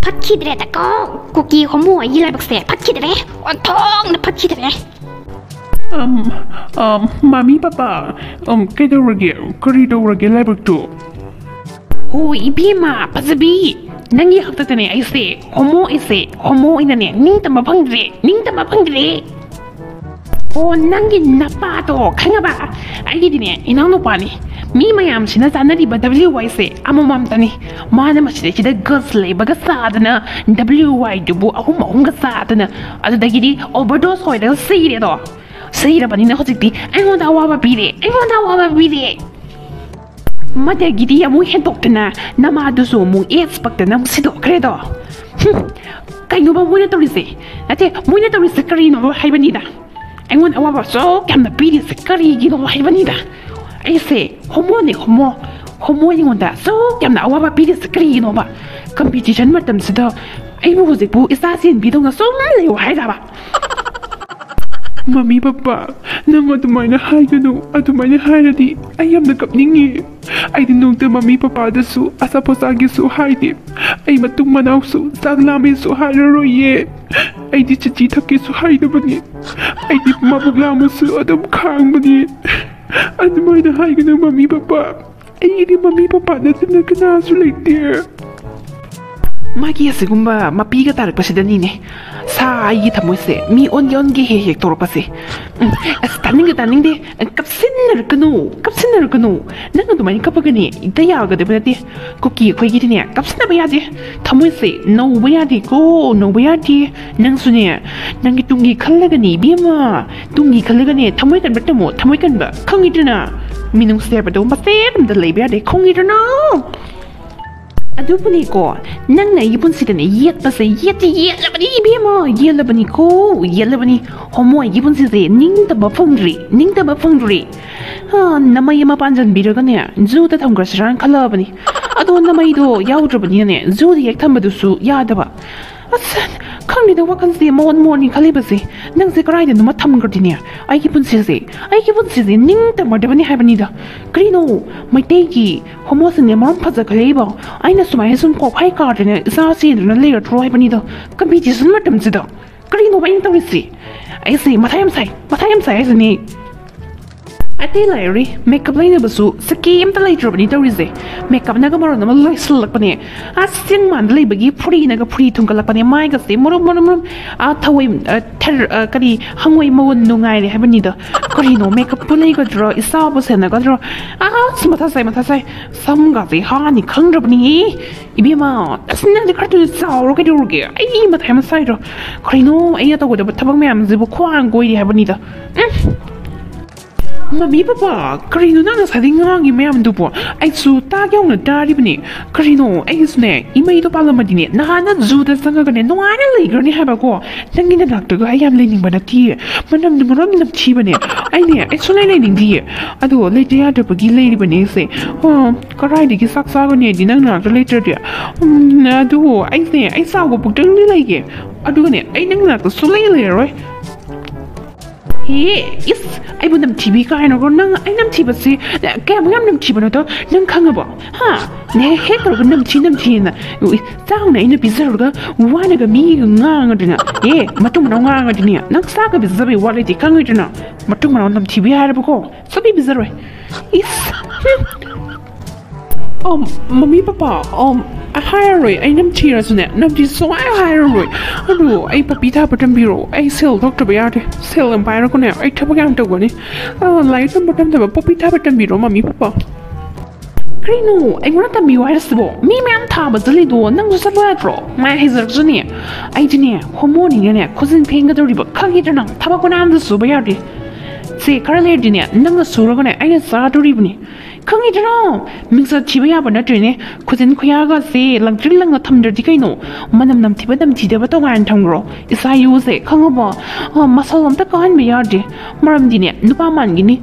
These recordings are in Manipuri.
파키드레다고 고기 호모 일라박세 파키드레 온통 파키드레 마미 파파 kaidourage karidourage laibaktu 오 이비마 파즈비 낭이 학다더니 아이세 호모 이나네 닝담마 펑드레 오 낭기 나빠도 강아봐 알기디네 이나노 빠니 미마얌 시나 자나리바 WY세 아모맘다니 마나 마시데치다 거슬레 바가 사드나 WY 두부 아홈가 사드나 아드다기디 오버도스 호이다 세이레도 세이라바니나 호직디 아이고다 와바 비레 마데기디 아무 헨독드나 나마두소 무 에스박드나 시도크레도 kaino ba muna tawrise ate muna tawrise karino ba haibanida aingon awa ba so kamna pili se kari gi no haibanida aise homo ingonda so kamna awa ba pili se kari no ba competition matam sida ai mo hojik bu isasin bidonga so le wa haida ba Mami papa nang adumaina hairadi I yamna kapningi I dinungta mami papa dasu asapasagi su haidi I matung manaw su saglami su hararoye I di chachi thaki su haidabani I di mabuglamu su adam khangbani adumaina haigana mami papa I di mami papa nasina kana su laite Magi asigumba mapiga tarakpasidani ne sa ai thamoise mi onge he toropase taning de kapsinner kanu nang adumai kapagani idaya ga de bati koki khoi gi ne kapsna ba yade thamoise no ba yade nang sune nang tungi khallagani bima tungi khallagani thamoi kan batamo thamoi kan ba khangidna minung se ba do ma se da lebe yade khongidna Adupuni ko nang na ipun sida ne yet labani bima labani ko labani homo ipun sida ning ta ba phongri ha namai ma panjan biraga ne zu ta thamgra sran khala bani ado namai do yaudra bani ne zu ri ek thambadu su yada ba asan khangni da wakan se morning khali basi nang se krai de numa thamgra ne ai ipun sida ning ta ma de bani hai bani da krino Meitei ki homo se ne mam phaja khalei ba aina sumai sun ko phai ka de ne sa si na le troi bani da competition matam sida krino ba in tawisi ai se mathayam sai ai se ne Ate lairi makeup laina basu sakim ta later bani tawise makeup na ga maro na malai sulak bani asing man lai bagi phuri na ga phuri thungkal bani mai ga se moro a thawai ther kari hangwai mawon nungai le habani da kari no makeup pulai ga dro isa bu se na ga dro smata sai sam ga ze ha ni khangra bani ibi ma asna de kartu sa ro ga dur ge ai ma tham sai ro kari no ai ta go da thabang myam zibu khwang goi di habani da Mami papa, karino na sa dingang imam dupo. Ay su tagyong na dari bani. Karino ay isne imay to pala madini. Nahana zuda sanga gane no ana lager ni haba ko. Nangin na doctor ko ayam lening bana ti. Manam de moram nam chi bane. Ay ne ay sunay lening di. Ado later ya de pagi lady bane se. Karay di ki saksa ko ne dinang na later dia. Ado ay ne ay sa ko pugtang ni lagi. Ado ne ay nang na to sulay le Hey, yes, I put them TV kind of nang I nam TV see cam nam TV no to nang kangabo. Ha, ne head or nam chin. Down in a bizarre one of me ngang dinner. Ye, Matum no ngang dinner. Nang saga bizarre what it can dinner. Matum on them TV had a go. So be bizarre. Yes. Mami papa, a hire I nam tears in it. Nam so I hire Ado, I papita button bureau. I sell Dr. Beate, sell and Pyrocone. I tabagan to one. Light and bottom of a papita button bureau, Mami papa. Grino, I want to be wise. Me, ma'am, tab as the little nang was a ladro. My hazard junior. I didn't homoning in a cousin paying the river. Kagitana, tabaconam the subayardi. Say, Carly dinner, nang the suragone, I saw to ribney. Kangitano, Mixer Chibia Bonatine, cousin Kuyaga say, like drilling a thunder dicano, Manam Nam Tibadam Tidabato and Tangro. Is I use a Kangaba, muscle on the coin bayardi, Maram Dine, Nupamangini,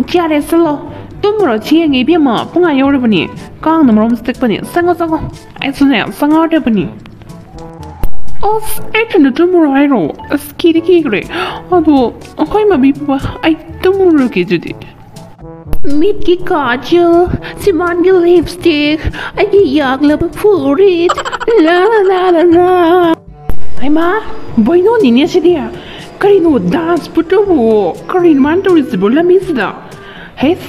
Chiaresalo, Tumro Chiang Abima, Punga Yorabani, Kang the Rom stick bunny, Sango, I sang out a bunny. I turn the tomorrow, a skitty kigre, although, I'm a people, I don't look at it. Mitki kajal, simangi lipstick, ayi yaglaba furit, la la la la. Ay ma, boy no niya siya. Karino dance puto wo, karin man to is bula misda. Hes,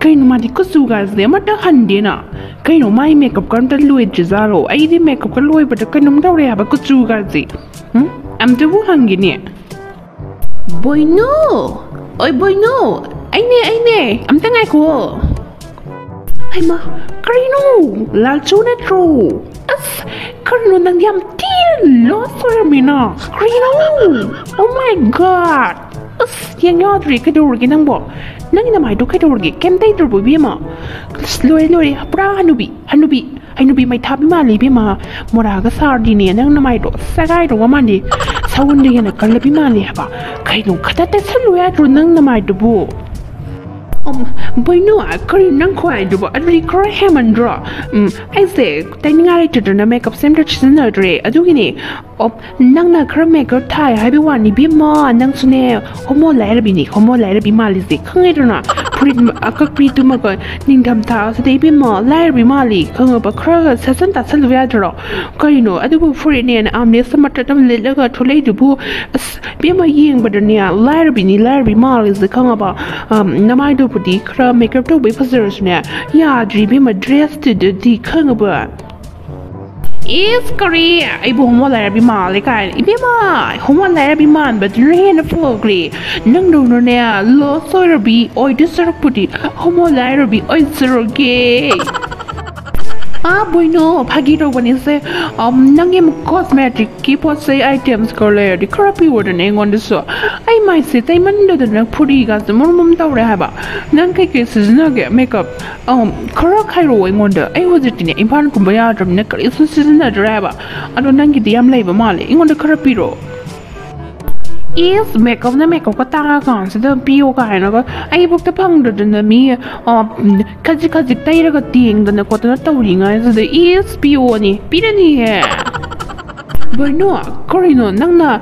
karino mati kusugas de mata handina. Karino mai makeup kanta luid jizaro, ay di makeup ka luid but karino daw reha ba kusugazi. Am to wo hangini. Boy no, oy boy no. Ay ne, am tangay ko. Ay ma, karino, lalcho na true. As, karino nang yam til, lost for me na. Karino, oh my god. As, yang yodri kadurgi nang bo. Nang inamay do kadurgi, kem tay turbo bima. Lori, pra hanubi may tabi mali bima. Moraga sardini nang namay do, sagay do wamandi. Sawundi yan kalabi mali haba. Karino katate sa luya do nang namay do bo. Boy no, karin nang kwai do ba adri kra hamandra. I say, taninga to na makeup center chisna dre. Adugini. Nang na kra makeup thai habi wani bi ma nang sune homo lairabi mali zi khangedona. Prit akakri tu ma ko ningdam ta sa de bi ma lairabi mali khang ba kra sasan ta salwa dro. Karino adubu furi ne na amne samata tam le ga thulei du bu bi ma ying ba ne lairabi mali zi khang ba namai do pudi kra makeup to be fasers ne ya dribi ma dress to di khang ba is Korea I bo homo lairabi mali kai ibe ma homo lairabi man but rain fogri nang do no ne lo soirabi oi disar pudi homo lairabi oi zeroge boy no pagito when is say nangim cosmetic keep what say items color the crappy word and on the so I might say they mando the puri gas the mum tawre haba nang kai cases nugget makeup kara kairo wonder I was it in impan kumbaya drum neck is season a driver I don't nangi the am labor mali in on the carapiro is makeup na makeup ka tanga kan sa the pio ka na ko ai buk ta phang do na mi kaji tai ra ka ting da na ko ta tawri nga sa the is pio ni pirani he bueno korino nang na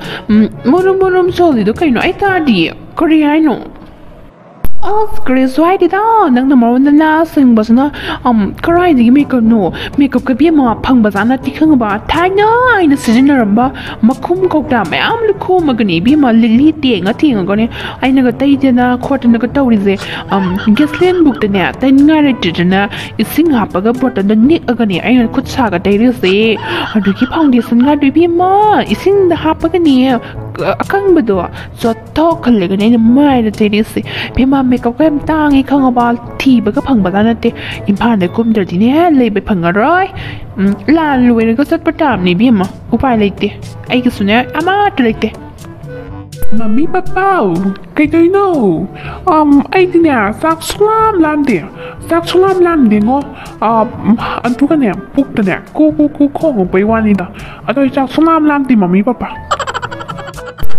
morom solid kai no ai ta di korea no Chris why did nang na mo na sing bas na karai di makeup ka bi ma phang ba na ti khang ba thai na ai na sin na ramba makhum ko da ma am lu ko magani bi ma lili ti nga ti nga ne ai na ga tai de na khot na ga tawri je gasoline book de na tai nga re ti na ising ha pa ga bot da ni aga ne ai na khut sa ga dai re se adu ki foundation nga du bi ma ising da ha pa ga ni akang ba do so to khal le ga ne mai da ti se bi ma makeup em tang khang ba thi ba ka phang ba na te imphan de kum der di ne le be phang roi la luwe ko sat patam ni bi ma upai le te ai ki sune ama to le te Mami papau, kay no. Ay tinya sak sulam lam de ngo. Antu ka ne puk ta ne ko ng pai wani da. Adoy sak sulam lam di mami papa.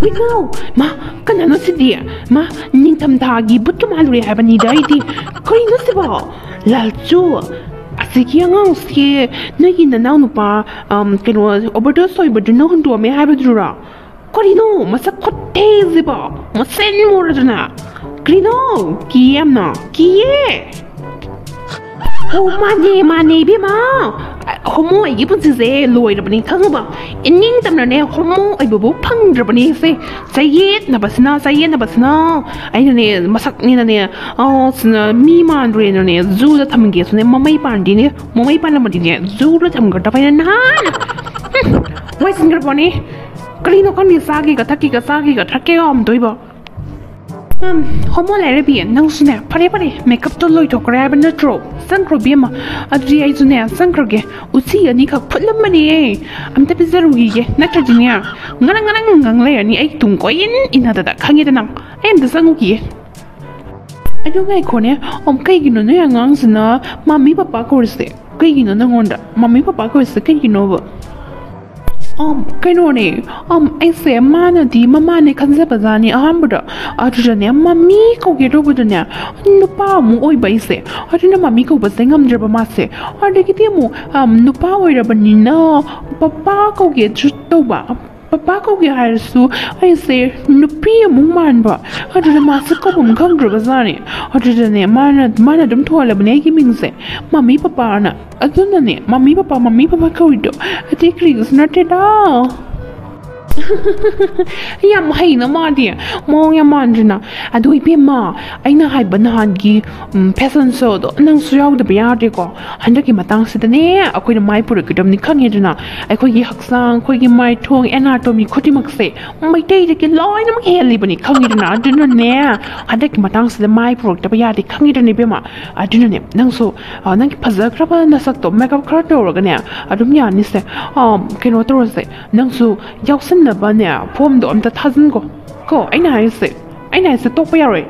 We know, ma, kana no si dia, ma, ning tam tagi but ka maluri ha bani dai di. Ko no si ba. Lal chu. Asiki ang si no yin na nu pa keno obodo soy but no hundu me ha badura. Korino, masak kote ziba, masen moradana. Krino, kiyam na, kiye. Oh mane bi ma. Homo ay ipon si se loy rabani thang ba. Ining tam na ne homo ay bubu phang rabani se. Sayet na basna. Ay ne masak ni na ne sna mi man re na ne zu da tham ge sne mamai pan na ma di ne zu da tham ga ta pa na. Wai singar bani. Karino kan ni sagi ka thaki ka thake om doiba homo la rebi nang sune pare makeup to loi to grab na tro sankro bima adri ai sune sankro ge usi ani ka phulam mani am ta bizaru ge na trajinia ngang le ani ai tung ko in hada da khangi da nang ai am da sangu gi adu ngai ko ne kai gi no ne ngang sna mami papa ko se kai gi no na ngonda mami papa ko se kai gi no ba kainone ai se mana di mama ne kanza bazani ahambda ajra ne mami ko ge ro budanya nupa mu oi bai se ajna mami ko basengam jaba ma se ade ki mu nupa oi ra banina papa ko ge jutto ba papa kauge haisu ai se nupi amung manba aduda masu kabum khangdrabazani aduda ne mana dum tholabne gi mingse mami papa na aduna ne mami papa kauido ati krigs nateda yam haina madi mong yamandrina adu ibema aina haiba nahangi fashion show do nang suyaw da biyade ko handaki matang sidane akoi mai purukidam ni khangedna akoi gi haksang koi gi mai thong anatomy khotimak se Meitei de ki loina mak heli bani khangedna aduna ne handaki matang sida mai puruk da biyade khangedna bema aduna ne nang so nang ki phazakraba nasak to makeup khra to rogane adum ya ni se keno to se nang so yawsan na ba ne phom do amta thazin ko aina haise to pa yare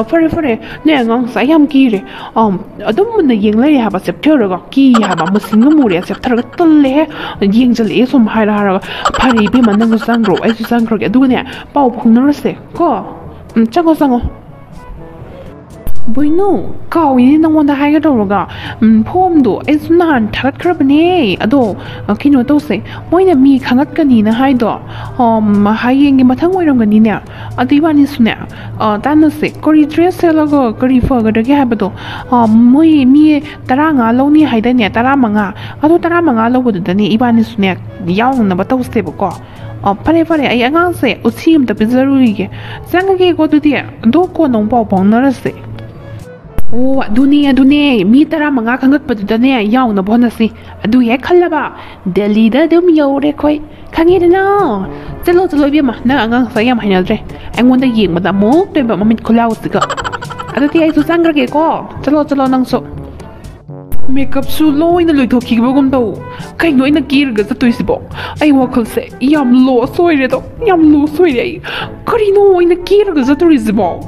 fare ne ngang sa yam ki re adum na yeng lai ha ba sep thero ga ki ha ba musing mu re sep thero ga tolle yeng jal e som ha ra phari be man nang sang ro ai su sang ro ga du ne pau phung na se ko chango Boino, kawi nang wanda haiga doroga, phom do is nan thagat krabane, ado, kino to se, moina mi khangat kani na hai do, hayeng gi mathang oiram gani ne, adibani sune, tan se, kori dress lago, kori faga de ga bado, moi mi taranga lo ni haida ne taramanga, ado taramanga lo bodu dani ibani sune, yaw na bataw se ko. Pare ai angang se, usim ta bizarui ge, zanga ge go du dia, do ko nong pau pong na se. Oh, adune, mi tara manga kangat padudane yaw na bonasi. Adu ye khalaba. Delhi da dum yore koi. Kangi na. Chalo bi ma na angang sayam hainadre. Angon da yeng ma da mo te ba mamit khulaw siga. Adu ti ai su sangra ke ko. Chalo nang so. Makeup su loina loi thoki bagum do. Kai noina kirga za toisibo. Ai wakal se yam lo soire do. Yam lo soire. Kari no ina kirga za toisibo.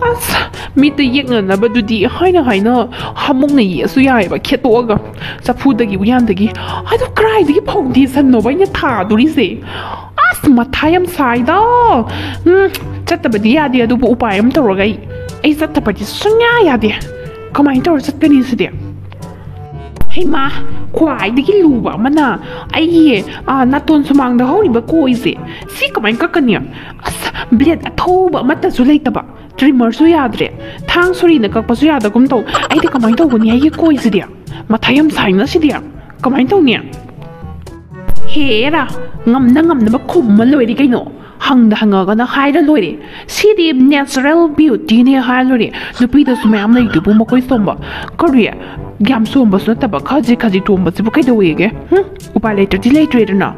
As mi te yek na ba du di haina hamong na yesu yai ba kheto ga sa phu da gi uyan da gi adu cry di phong di san no ba nya tha du ri se as ma thayam sai da chat ba di ya di adu bu upai am to ro gai ai sat ta pa di sunya ya di kamai to sat ka ni se di hey ma kwai di ki lu ba mana ai ye na ton sumang da ho ri ba ko ise si kamai ka kan ya as bled a tho ba mata su lai ta ba trimmer su yadre thang suri na kakpa su yada kum to ai de kamai to ni ai ko ise dia mathayam sai na si dia kamai to ni he ra ngam na ba khum ma loi ri kai no hang da hanga ga na hai da loi ri si di natural beauty ne ha loi ri nupi da su mam lai du bu ma koi somba korea gyam somba su ta ba khaji tomba su kai da we ge upa later di later na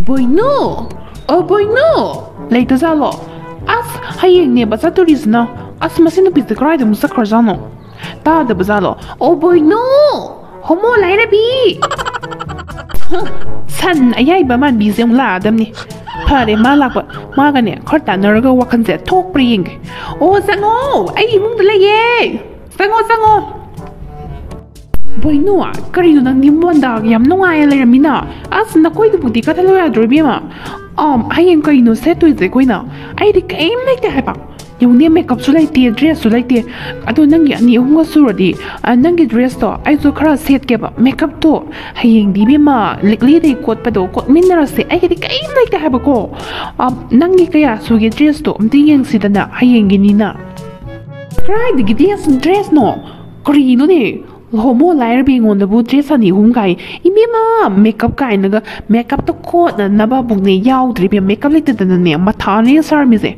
boy no later zalo as hayeng ne ba sa turisna as masin bi zakrai da musa kharzano ta da bazalo oh boy no homo lai da bi san ayai ba man bi zeng la adam ni phare ma lak ba ma ga ne khorta nar ga wakan se thok pring oh sango ai mung da le ye sango boy no kari no nang nimon da yam no ai le ramina as na koi du budi ka thalo ya drobi ma hayeng kai no se tu ze koi na ai di kaim lai ta ba yung ne makeup su lai ti dress su lai ti ado nang ya ni hunga suradi nang gi dress to ai zo khara set ke ba makeup to hayeng di be ma likli dei kot pa do kot min na se ai di kaim lai ta ba ko nang gi kaya su gi dress to umti yeng si da na hayeng gi ni na cry di gi dress no kri no ne homo lai bi ngon da bu dress ani hum kai imi ma makeup kai na ga makeup to ko na ba bu ne yaw dri bi makeup lai ta da ne ma tha ne sar mi se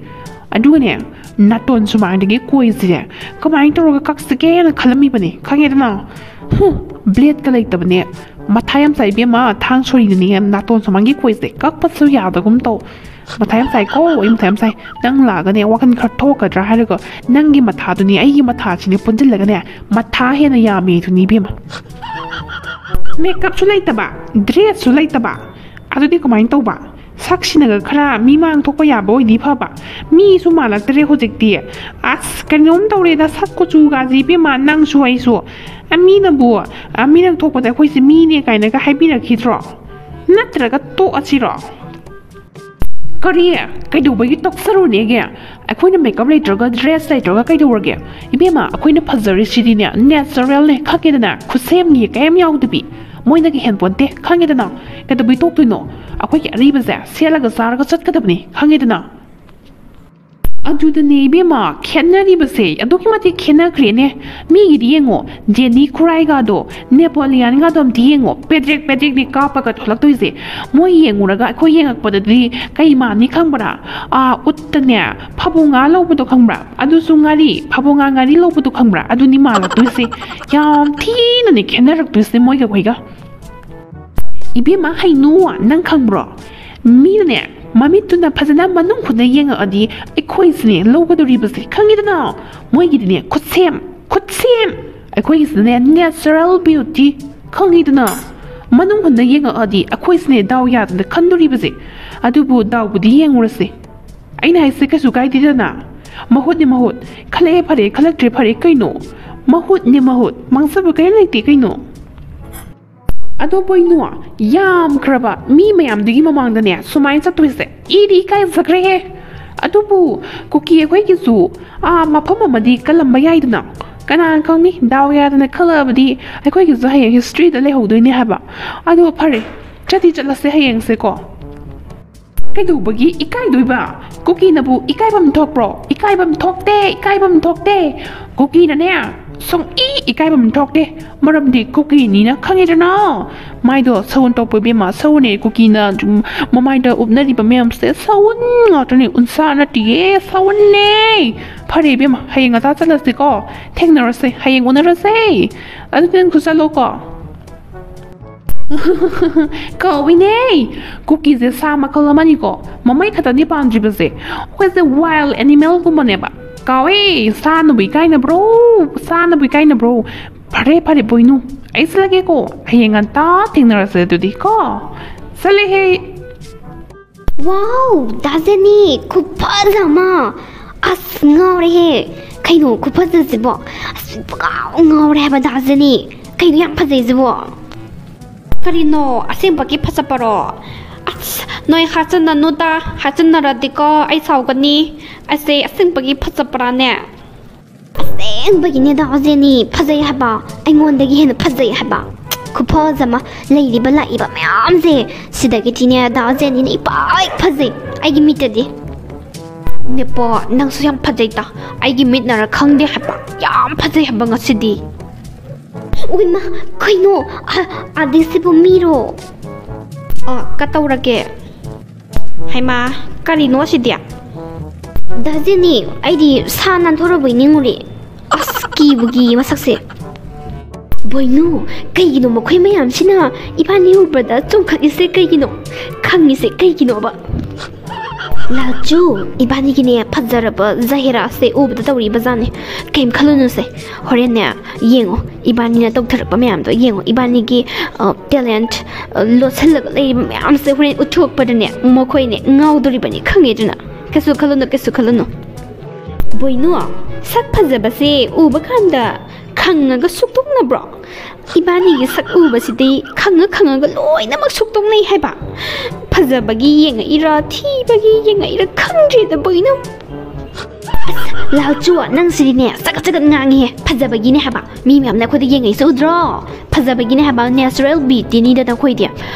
adu ne naton sumang de koi se kamai to ga kak se ke na khalami bane khange da na blade ka lai ta bane mathayam sai bi ma thang sori ni naton sumang gi koi se kak pa su ya da gum to mathayam sai ko im thayam sai nang la ga ne wakan khat thok ka dra ha ga nang gi matha du ni ai gi matha chi ne punjil la ga ne matha he na ya mi tu ni bi ma makeup su lai ta ba dress su lai ta ba adu di kamai to ba sakshina khara mi mang thokpa ya boy di pha ba mi su ma la tere ho jik ti as kanom tawre da sak ko chu ga ji bi ma nang su ai su ami na bu ami nang thokpa da khoi si mi ne kai na ga hai bi na khi tro natra ga to achi ro Korea kai du ba gi tok saru ne ge akhoi na makeup later ga dress later ga kai du ge ibe ma akhoi na phazari si di ne natural ne khake da na khusem ni kai am yaw de bi ꯃꯣꯏꯅꯒꯤ ꯍꯦꯟꯄꯣꯟꯇꯦ ꯈꯪꯉꯦꯗꯅ ꯀꯩꯗꯧꯕꯩ ꯇꯣꯛꯇꯣꯏꯅꯣ ꯑꯩꯈꯣꯏꯒꯤ ꯑꯔꯤꯕꯁꯦ ꯁꯦꯠꯂꯒ ꯆꯥꯔꯒ ꯆꯠꯀꯗꯕꯅꯤ ꯈꯪꯉꯦꯗꯅ ꯑꯗꯨꯗꯅꯦ ꯏꯕꯦꯝꯃ ꯈꯦꯠꯅꯔꯤꯕꯁꯦ ꯑꯗꯨꯛꯀꯤ ꯃꯇꯤꯛ ꯈꯦꯠꯅꯈ꯭ꯔꯦꯅꯦ ꯃꯤꯒꯤꯗꯤ ꯌꯦꯡꯉꯣ ꯖꯦꯅꯤ ꯈꯨꯔꯥꯏꯒꯗꯣ ꯅꯦꯄꯣꯂꯤꯌꯥꯟꯒꯗꯣ ꯑꯝꯇ ꯌꯦꯡꯉꯣ ꯄꯦꯗ꯭ꯔꯦꯛ ꯄꯦꯗ꯭ꯔꯦꯛꯅꯤ ꯀꯥꯞꯄꯒ ꯊꯣꯛꯂꯛꯇꯣꯏꯁꯦ ꯃꯣꯏ ꯌꯦꯡꯉꯨꯔꯒ ꯑꯩꯈꯣꯏ ꯌꯦꯡꯉꯛꯄꯗꯗꯤ ꯀꯩ ꯃꯥꯟꯅꯤ ꯈꯪꯕ꯭ꯔꯥ ꯎꯠꯇꯅꯦ ꯐꯕꯣ ꯉꯥ ꯂꯧꯕꯗꯣ ꯈꯪꯕ꯭ꯔꯥ ꯑꯗꯨꯁꯨ ꯉꯥꯔꯤ ꯐꯕꯣ ꯉꯥꯔꯤ ꯂꯧꯕꯗꯣ ꯈꯪꯕ꯭ꯔꯥ ꯑꯗꯨꯅꯤ ꯃꯥꯜꯂꯛꯇꯣꯏꯁꯦ ꯌꯥꯝ ꯊꯤꯅꯅꯦ ꯈꯦꯠꯅꯔꯛꯇꯣꯏꯁꯦ ꯃꯣꯏꯒ ꯑꯩꯈꯣꯏꯒ ꯏꯕꯦꯝꯃ ꯍꯩꯅꯨ ꯅꯪ ꯈꯪꯕ꯭ꯔꯣ ꯃꯤꯅꯅꯦ ꯃꯃꯤꯠꯇꯨꯅ ꯐꯖꯅ ꯃꯅꯨꯡ ꯍꯨꯠꯅ ꯌꯦꯡꯉꯛꯑꯗꯤ ꯑꯩꯈꯣꯏꯁꯤꯅꯦ ꯂꯧꯒꯗꯣꯔꯤꯕꯁꯦ ꯈꯪꯉꯤꯗꯅ ꯃꯣꯏꯒꯤꯗꯤꯅꯦ ꯈꯨꯠꯁꯦꯝ ꯑꯩꯈꯣꯏꯒꯤꯁꯤꯗꯅꯦ ꯅꯦꯆꯔꯦꯜ ꯕ꯭ꯌꯨꯇꯤ ꯈꯪꯉꯤꯗꯅ ꯃꯅꯨꯡ ꯍꯨꯠꯅ ꯌꯦꯡꯉꯛꯑꯗꯤ ꯑꯩꯈꯣꯏꯁꯤꯅꯦ ꯗꯥꯎ ꯌꯥꯗꯅ ꯈꯟꯗꯣꯔꯤꯕꯁꯦ ꯑꯗꯨꯕꯨ ꯗꯥꯎꯕꯨꯗꯤ ꯌꯦꯡꯉꯨꯔꯁꯦ ꯑꯩꯅ ꯍꯥꯏꯁꯦ ꯀꯩꯁꯨ ꯀꯥꯏꯗꯦꯗꯅ ꯃꯍꯨꯠꯅꯤ ꯃꯍꯨꯠ ꯈꯜꯂꯛꯑꯦ ꯐꯔꯦ ꯈꯜꯂꯛꯇ꯭ꯔꯦ ꯐꯔꯦ ꯀꯩꯅꯣ ꯃꯍꯨꯠꯅꯤ ꯃꯍꯨꯠ ꯃꯥꯡꯖꯕ ꯀꯔꯤꯝ ꯂꯩꯇꯦ ꯀꯩꯅꯣ ꯑꯗꯣ ꯕꯣꯏꯅꯣ ꯌꯥꯝꯈ꯭ꯔꯕ ꯃꯤ ꯃꯌꯥꯝꯗꯨꯒꯤ ꯃꯃꯥꯡꯗꯅꯦ ꯁꯨꯃꯥꯏꯅ ꯆꯠꯇꯣꯏꯁꯦ ꯏꯗꯤ ꯏꯀꯥꯏꯖꯈ꯭ꯔꯦꯍꯦ ꯑꯗꯨꯕꯨ ꯀꯨꯀꯤ ꯑꯩꯈꯣꯏꯒꯤꯁꯨ ꯃꯐꯝ ꯑꯃꯗꯤ ꯀꯜꯂꯝꯕ ꯌꯥꯏꯗꯅ ꯀꯅꯥꯅ ꯈꯪꯅꯤ ꯗꯥꯎ ꯌꯥꯗꯅ ꯈꯜꯂꯛꯑꯕꯗꯤ ꯑꯩꯈꯣꯏꯒꯤꯁꯨ ꯍꯌꯦꯡ ꯍꯤꯁꯇ꯭ꯔꯤꯗ ꯂꯩꯍꯧꯗꯣꯏꯅꯦ ꯍꯥꯏꯕ ꯑꯗꯣ ꯐꯔꯦ ꯆꯠꯂꯁꯦ ꯍꯌꯦꯡꯁꯦꯀꯣ ꯀꯩꯗꯧꯕꯒꯤ ꯏꯀꯥꯏꯗꯣꯏꯕ ꯀꯨꯀꯤꯅꯕꯨ ꯏꯀꯥꯏꯐꯝ ꯊꯣꯛꯄ꯭ꯔꯣ ꯏꯀꯥꯏꯐꯝ ꯊꯣꯛꯇꯦ ꯀꯨꯀꯤꯅꯅꯦ ꯁꯨꯡꯏ ꯏꯀꯥꯏꯐꯝ ꯊꯣꯛꯇꯦ ꯃꯔꯝꯗꯤ ꯀꯨꯀꯤꯅꯤꯅ ꯈꯪꯉꯦꯗꯅ ꯃꯥꯏꯗꯣ ꯁꯎꯟ ꯇꯧꯕ ꯏꯕꯦꯝꯃ ꯁꯎꯟꯅꯦ ꯀꯨꯀꯤꯅ ꯃꯃꯥꯏꯗ ꯎꯞꯅꯔꯤꯕ ꯃꯌꯥꯝꯁꯦ ꯁꯎꯟ ꯉꯥꯛꯇꯅꯦ ꯎꯟꯁꯥ ꯅꯠꯇꯤꯌꯦ ꯁꯎꯟꯅꯦ ꯐꯔꯦ ꯏꯕꯦꯝꯃ ꯍꯌꯦꯡ ꯉꯟꯇꯥ ꯆꯠꯂꯁꯤꯀꯣ ꯊꯦꯡꯅꯔꯁꯦ ꯍꯌꯦꯡ ꯎꯅꯔꯁꯦ ꯑꯗꯨꯗꯤ ꯅꯪꯁꯨ ꯆꯠꯂꯣꯀꯣ ꯀꯧꯏꯅꯦ ꯀꯨꯀꯤꯁꯦ ꯁꯥ ꯃꯈꯜ ꯑꯃꯅꯤꯀꯣ ꯃꯃꯩ ꯈꯛꯇꯅꯤ ꯄꯥꯝꯗ꯭ꯔꯤꯕꯁꯦ ꯑꯩꯈꯣꯏꯁꯦ ꯋꯥꯏꯜ ꯑꯦꯅꯤꯃꯦꯜꯒꯨꯝꯕꯅꯦꯕ ꯀꯥꯎꯋꯦ ꯁꯥꯅꯕꯨ ꯏꯀꯥꯏꯅꯕ꯭ꯔꯣ ꯐꯔꯦ ꯕꯣꯏꯅꯨ ꯑꯩ ꯆꯠꯂꯒꯦꯀꯣ ꯍꯌꯦꯡ ꯉꯟꯇꯥ ꯊꯦꯡꯅꯔꯁꯦ ꯑꯗꯨꯗꯤ ꯀꯣ ꯆꯠꯂꯦꯍꯦ 와우, 나제니 굿파자마. 아스 ngawrehe. Kaino 굿파자지bo. 아스 ngawrehe 나제니. Kaino 양 파자지보. Karino asemba기 파자바로. 아스 너희 하잖아 노다 하잖아라디고 아이 사오거니. 아세 아sem바기 파자바라네. 아sem바기네 나제니 파자이 하바. 아이몬데기 해는 파자이 하바. ꯈꯨꯐꯖ ꯑꯃ ꯂꯩꯔꯤꯕ ꯂꯥꯛꯏꯕ ꯃꯌꯥꯝꯁꯦ ꯁꯤꯗꯒꯤꯗꯤꯅꯦ ꯗꯥꯖꯦꯅꯤꯅ ꯏꯄꯥꯏ ꯐꯖꯩ ꯑꯩꯒꯤ ꯃꯤꯠꯇꯗꯤ ꯅꯦꯄꯣ ꯅꯪꯁꯨ ꯌꯥꯝ ꯐꯖꯩꯗ ꯑꯩꯒꯤ ꯃꯤꯠꯅꯔ ꯈꯪꯗꯦ ꯍꯥꯏꯕ ꯌꯥꯝ ꯐꯖꯩ ꯍꯥꯏꯕ ꯉꯁꯤꯗꯤ ꯎꯏꯃ ꯀꯩꯅꯣ ꯑꯗꯤꯁꯤꯕꯨ ꯃꯤꯔꯣ ꯀꯇꯧꯔꯒꯦ ꯍꯩꯃꯥ ꯀꯔꯤꯅꯣ ꯁꯤꯗꯤ ꯗꯥꯖꯦꯅꯤ ꯑꯩꯗꯤ ꯁꯥ ꯅꯥꯟꯊꯣꯔꯛꯄꯩ ꯅꯤꯡꯉꯨꯔꯦ ꯑꯁ ꯀꯤꯕꯨ ꯃꯁꯛꯁꯦ ꯕꯣꯏꯅꯨ ꯀꯩꯒꯤꯅꯣ ꯃꯈꯣꯏ ꯃꯌꯥꯝꯁꯤꯅ ꯏꯕꯥꯅꯤ ꯎꯕꯗ ꯆꯣꯡꯈꯠꯂꯤꯁꯦ ꯀꯩꯒꯤꯅꯣ ꯈꯪꯉꯤꯁꯦ ꯀꯩꯒꯤꯅꯣꯕ ꯂꯥꯖꯨ ꯏꯕꯥꯅꯤꯒꯤꯅꯦ ꯐꯖꯔꯕ ꯖꯍꯦꯔꯥꯁꯦ ꯎꯕꯗ ꯇꯧꯔꯤꯕꯖꯥꯠꯅꯤ ꯀꯩꯝ ꯈꯜꯂꯨꯅꯨꯁꯦ ꯍꯣꯔꯦꯟꯅꯦ ꯌꯦꯡꯉꯣ ꯏꯕꯥꯅꯤꯅ ꯇꯧꯊꯔꯛꯄ ꯃꯌꯥꯝꯗꯣ ꯌꯦꯡꯉꯣ ꯏꯕꯥꯅꯤꯒꯤ ꯇꯦꯂꯦꯟꯠ ꯂꯣꯠꯁꯤꯜꯂꯒ ꯂꯩꯔꯤꯕ ꯃꯌꯥꯝꯁꯦ ꯍꯣꯔꯦꯟ ꯎꯠꯊꯣꯛꯄꯗꯅꯦ ꯃꯈꯣꯏꯅꯦ ꯉꯥꯎꯗꯣꯔꯤꯕꯅꯤ ꯈꯪꯉꯦꯗꯅ ꯀꯩꯁꯨ ꯈꯜꯂꯨꯅꯨ ꯕꯣꯏꯅꯨ ꯁꯛ ꯐꯖꯕꯁꯦ ꯎꯕ ꯀꯥꯟꯗ ꯈꯪꯉꯒ ꯁꯨꯛꯇꯣꯛꯅꯕ꯭ꯔꯣ 이반이기 sắc 우버시디 강가 로이나막 속동네 해봐 파자바기 옌가이라 티바기 옌가이라 칸지다 보이노 라우주와 낭스리네 싸가짜가 낭해 파자바기네 해봐 미미암나 코디 옌가이 소드로 파자바기네 해봐 내추럴 비티니다 다 코이디야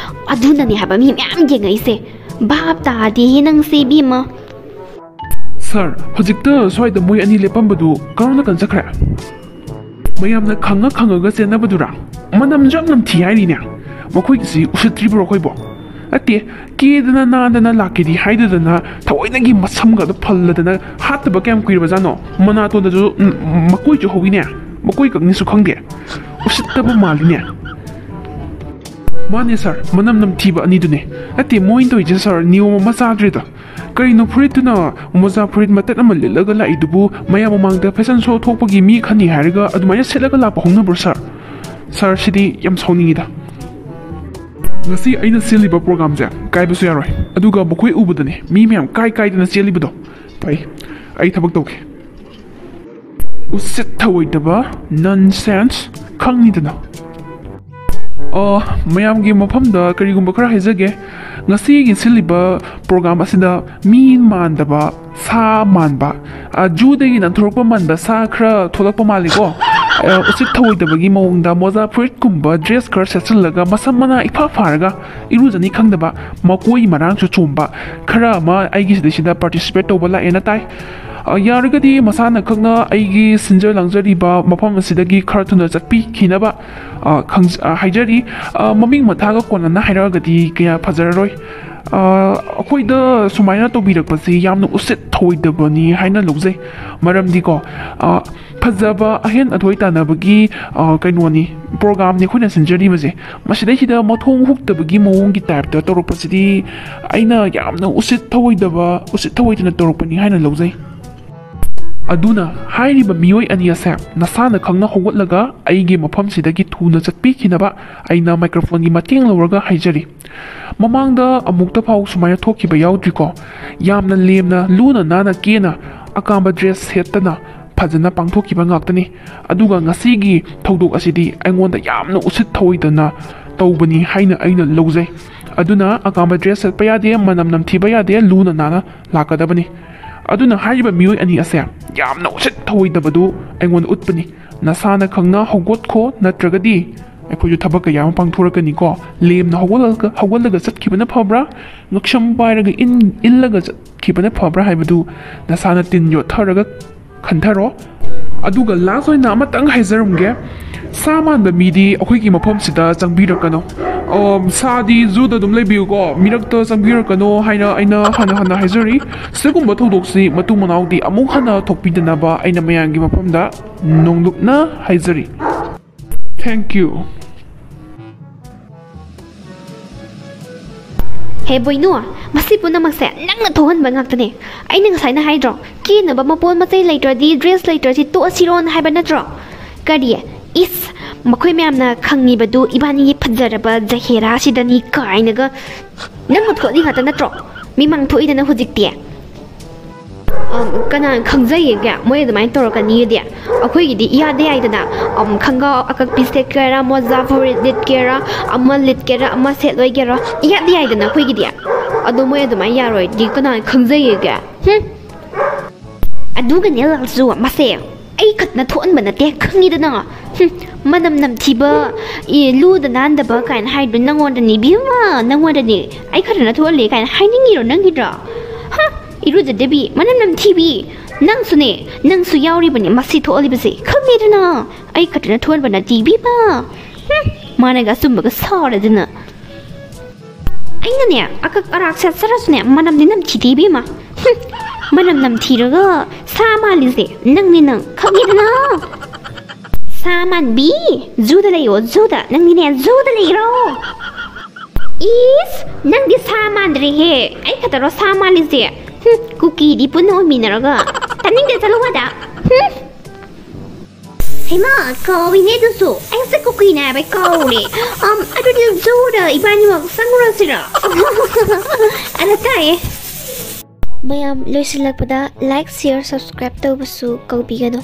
아두나네 해봐 미미암 옌가이세 밥다디 낭시 비마 Sir, hojikta swaida moi ani lepambadu karona kan sakra mayamna khanga ga sena badura manam jam nam thi hairi nya makoi si usitri bro koi bo ate ke dana na dana lakidi haida dana thawaina gi masam ga da phalla dana hat ba kam kuir ba jano mana to da ju makoi ju hobi nya makoi ka ni su khangde usitta ba mali nya mane sir manam nam thi ba ani du ne ate moin to je sir niu ma sa dre da Karino Purituna, Moza Purit Matanam Lilaga Idubu, Mayamang the peasant so topagi me Kani Hariga, Admaya Selaga Hona Bursar. Sir Shidi Yam Sonida. The sea ain't a silly program there, Kai Busero, Aduga Bokwe Ubudane, Mimiam Kai in a silly budo. Pay, I tabak. Usit away the bar, nonsense, Kangidana. Oh, Mayam game of Hamda, Karigumbakra Hezage. Ngasi siliba program asida min man daba sa man ba ju de gin anthorpa man ba sa khra tholakpa mali ko usit thawoidabagi mawongda moza fruit kumba dress kar setchillaga masam mana ifa faraga irujani khangdaba makoi marang chu chomba khara ama aigi sida participate tawba la ena tai yaragadi masana khangna aigi sinjar langjariba mafam asidagi khar thuna chatpi khinaba haijari maming mathaga konana hairagadi kya phajararoi ꯑꯩꯈꯣꯏꯗ ꯁꯨꯃꯥꯏꯅ ꯇꯧꯕꯤꯔꯛꯄꯁꯤ ꯌꯥꯝꯅ ꯎꯁꯤꯠ ꯊꯑꯣꯏꯗꯕꯅꯤ ꯍꯥꯏꯅ ꯂꯧꯖꯩ ꯃꯔꯝꯗꯤꯀꯣ ꯐꯖꯕ ꯑꯍꯦꯟ ꯑꯊꯣꯏ ꯇꯥꯟꯅꯕꯒꯤ ꯀꯩꯅꯣꯅꯤ ꯄ꯭ꯔꯣꯒ꯭ꯔꯥꯝꯅꯤ ꯑꯩꯈꯣꯏꯅ ꯁꯤꯟꯖꯔꯤꯕꯁꯦ ꯃꯁꯤꯗꯩꯁꯤꯗ ꯃꯊꯣꯡ ꯍꯨꯛꯇꯕꯒꯤ ꯃꯑꯣꯡꯒꯤ ꯇꯥꯏꯞꯇ ꯇꯧꯔꯛꯄꯁꯤꯗꯤ ꯑꯩꯅ ꯌꯥꯝꯅ ꯎꯁꯤꯠ ꯊꯑꯣꯏꯗꯅ ꯇꯧꯔꯛꯄꯅꯤ ꯍꯥꯏꯅ ꯂꯧꯖꯩ ꯑꯗꯨꯅ ꯍꯥꯏꯔꯤꯕ ꯃꯤꯑꯣꯏ ꯑꯅꯤ ꯑꯁꯦ ꯅꯁꯥꯅ ꯈꯪꯅ ꯍꯧꯒꯠꯂꯒ ꯑꯩꯒꯤ ꯃꯐꯝꯁꯤꯗꯒꯤ ꯊꯨꯅ ꯆꯠꯄꯤꯈꯤꯅꯕ ꯑꯩꯅ ꯃꯥꯏꯀ꯭ꯔꯣꯐꯣꯟꯒꯤ ꯃꯇꯦꯡ ꯂꯧꯔꯒ ꯍꯥꯏꯖꯔꯤ ꯃꯃꯥꯡꯗ ꯑꯃꯨꯛꯇ ꯐꯥꯎ ꯁꯨꯃꯥꯏꯅ ꯊꯣꯛꯈꯤꯕ ꯌꯥꯎꯗ꯭ꯔꯤꯀꯣ ꯌꯥꯝꯅ ꯂꯦꯝꯅ ꯂꯨꯅ ꯅꯥꯟꯅ ꯀꯦꯅ ꯑꯀꯥꯝꯕ ꯗ꯭ꯔꯦꯁ ꯁꯦꯠꯇꯅ ꯐꯖꯅ ꯄꯥꯡꯊꯣꯛꯈꯤꯕ ꯉꯥꯛꯇꯅꯤ ꯑꯗꯨꯒ ꯉꯁꯤꯒꯤ ꯊꯧꯗꯣꯛ ꯑꯁꯤꯗꯤ ꯑꯩꯉꯣꯟꯗ ꯌꯥꯝꯅ ꯎꯁꯤꯠ ꯊꯑꯣꯏꯗꯅ ꯇꯧꯕꯅꯤ ꯍꯥꯏꯅ ꯑꯩꯅ ꯂꯧꯖꯩ ꯑꯗꯨꯅ ꯑꯀꯥꯝꯕ ꯗ꯭ꯔꯦꯁ ꯁꯦꯠꯄ ꯌꯥꯗꯦ ꯃꯅꯝ ꯅꯝꯊꯤꯕ ꯌꯥꯗꯦ ꯂꯨꯅ ꯅꯥꯟꯅ ꯂꯥꯛꯀꯗꯕꯅꯤ ꯑꯗꯨꯅ ꯍꯥꯏꯔꯤꯕ ꯃꯤꯑꯣꯏ ꯑꯅꯤ ꯑꯁꯦ ꯌꯥꯝꯅ ꯎꯁꯤꯠ ꯊꯑꯣꯏꯗꯕꯗꯨ ꯑꯩꯉꯣꯟꯗ ꯎꯠꯄꯅꯤ ꯅꯁꯥꯅ ꯈꯪꯅ ꯍꯧꯒꯠꯈꯣ ꯅꯠꯇ꯭ꯔꯒꯗꯤ ꯑꯩꯈꯣꯏꯁꯨ ꯊꯕꯛ ꯀꯌꯥ ꯑꯃ ꯄꯥꯡꯊꯣꯔꯛꯀꯅꯤꯀꯣ ꯂꯦꯝꯅ ꯍꯧꯒꯠꯂꯒ ꯆꯠꯈꯤꯕꯅ ꯐꯕ꯭ꯔꯥ ꯉꯛꯁꯝ ꯄꯥꯏꯔꯒ ꯏꯜꯂꯒ ꯆꯠꯈꯤꯕꯅ ꯐꯕ꯭ꯔꯥ ꯍꯥꯏꯕꯗꯨ ꯅꯁꯥꯅ ꯇꯤꯟ ꯌꯣꯠꯊꯔꯒ ꯈꯟꯊꯔꯣ ꯑꯗꯨꯒ ꯂꯥꯁ ꯑꯣꯏꯅ ꯑꯃꯇꯪ ꯍꯥꯏꯖꯔꯝꯒꯦ ꯁꯥ ꯃꯥꯟꯕ ꯃꯤꯗꯤ ꯑꯩꯈꯣꯏꯒꯤ ꯃꯐꯝꯁꯤꯗ ꯆꯪꯕꯤꯔꯛꯀꯅꯣ ꯁꯥꯗꯤ ꯖꯨꯗ ꯑꯗꯨꯝ ꯂꯩꯕꯤꯌꯨꯀꯣ ꯃꯤꯔꯛꯇ ꯆꯪꯕꯤꯔꯛꯀꯅꯣ ꯍꯥꯏꯅ ꯑꯩꯅ ꯍꯟꯅ ꯍꯥꯏꯖꯔꯤ ꯁꯤꯒꯨꯝꯕ ꯊꯧꯗꯣꯛꯁꯤ ꯃꯇꯨꯡ ꯃꯅꯥꯎꯗꯤ ꯑꯃꯨꯛ ꯍꯟꯅ ꯊꯣꯛꯄꯤꯗꯅꯕ ꯑꯩꯅ ꯃꯌꯥꯝꯒꯤ ꯃꯐꯝꯗ ꯅꯣꯡꯂꯨꯛꯅ ꯍꯥꯏꯖꯔꯤ ꯊꯦꯡꯛ ꯌꯨ ꯍꯦ ꯕꯣꯏꯅꯣ ꯃꯁꯤ ꯄꯨꯝꯅꯃꯛꯁꯦ ꯅꯪꯅ ꯊꯣꯛꯍꯟꯕ ꯉꯥꯛꯇꯅꯦ ꯑꯩꯅ ꯉꯁꯥꯏꯅ ꯍꯥꯏꯗ꯭ꯔꯣ ꯀꯦꯅꯕ ꯃꯄꯣꯟ ꯃꯆꯩ ꯂꯩꯇ꯭ꯔꯗꯤ ꯗ꯭ꯔꯦꯁ ꯂꯩꯇ꯭ꯔꯗꯤ ꯇꯣꯛꯑꯁꯤꯔꯣꯅ ꯍꯥꯏꯕ ꯅꯠꯇ꯭ꯔꯣ ꯀꯔꯤ ꯏꯁ ꯃꯈꯣꯏ ꯃꯌꯥꯝꯅ ꯈꯪꯉꯤꯕꯗꯨ ꯏꯕꯥꯅꯤꯒꯤ ꯐꯖꯔꯕ ꯖꯍꯦꯔꯥꯁꯤꯗꯅꯤ ꯀꯥꯏꯅꯒ ꯅꯪꯅ ꯊꯣꯛꯂꯤ ꯉꯥꯛꯇ ꯅꯠꯇ꯭ꯔꯣ ꯃꯤꯃꯥꯡ ꯊꯣꯛꯏꯗꯅ ꯍꯧꯖꯤꯛꯇꯤ ꯀꯅꯥꯅ ꯈꯪꯖꯩꯌꯦꯒꯦ ꯃꯣꯏ ꯑꯗꯨꯃꯥꯏꯅ ꯇꯧꯔꯛꯀꯅꯤꯗꯤ ꯑꯩꯈꯣꯏꯒꯤꯗꯤ ꯏꯌꯥꯗ ꯌꯥꯏꯗꯅ ꯈꯪꯒꯥꯎ ꯑꯀꯛꯄꯤ ꯁꯦꯠꯀꯦꯔꯥ ꯃꯣꯖꯥ ꯐꯨꯔꯤꯠ ꯂꯤꯠꯀꯦꯔꯥ ꯑꯃ ꯂꯤꯠꯀꯦꯔꯥ ꯑꯃ ꯁꯦꯠꯂꯣꯏꯒꯦꯔꯥ ꯏꯌꯥꯗ ꯌꯥꯏꯗꯅ ꯑꯩꯈꯣꯏꯒꯤꯗꯤ ꯑꯗꯣ ꯃꯣꯏ ꯑꯗꯨꯃꯥꯏꯅ ꯌꯥꯔꯣꯏꯗꯤ ꯀꯅꯥꯅ ꯈꯪꯖꯩꯌꯦꯒꯦ ꯑꯗꯨꯒꯅꯦ ꯂꯥꯛꯁꯨ ꯃꯁꯦ ꯑꯩ ꯈꯛꯇꯅ ꯊꯣꯛꯍꯟꯕ ꯅꯠꯇꯦ ꯈꯪꯉꯤꯗꯅ ꯃꯅꯝ ꯅꯝꯊꯤꯕ ꯂꯨꯗ ꯅꯥꯟꯗꯕ ꯀꯥꯏꯅ ꯍꯥꯏꯗꯣ ꯅꯪꯉꯣꯟꯗꯅꯤ ꯕꯤꯃ ꯅꯪꯉꯣꯟꯗꯅꯤ ꯑꯩ ꯈꯛꯇꯅ ꯊꯣꯛꯍꯜꯂꯦ ꯀꯥꯏꯅ ꯍꯥꯏꯅꯤꯡꯉꯤꯔꯣ ꯅꯪꯒꯤꯗ꯭ꯔꯣ 이루저데비 만남남 TV 낭수네 낭수 야우리버니 마시 토얼리버시 컴미드나 아이 카트나 토얼버나 TV바 마네가 숨버가 서라드나 아이나네 아까 아락사 서라스네 만남니남 TV마 만남남 TV가 사말리세 낭니낭 컴미드나 사만비 주드레요 주다 낭니네 주드레요 이스 낭디 사만드레해 아이 카트로 사말리세 쿠키 디푼 오미나라가 타닝데 살로와다 헤마 거위네도소 앵스 쿠키나 베 거우리 아두디 조라 이바니와 상구라시라 알았다에 mayam loisilakpada like share subscribe tawbasu kaubigano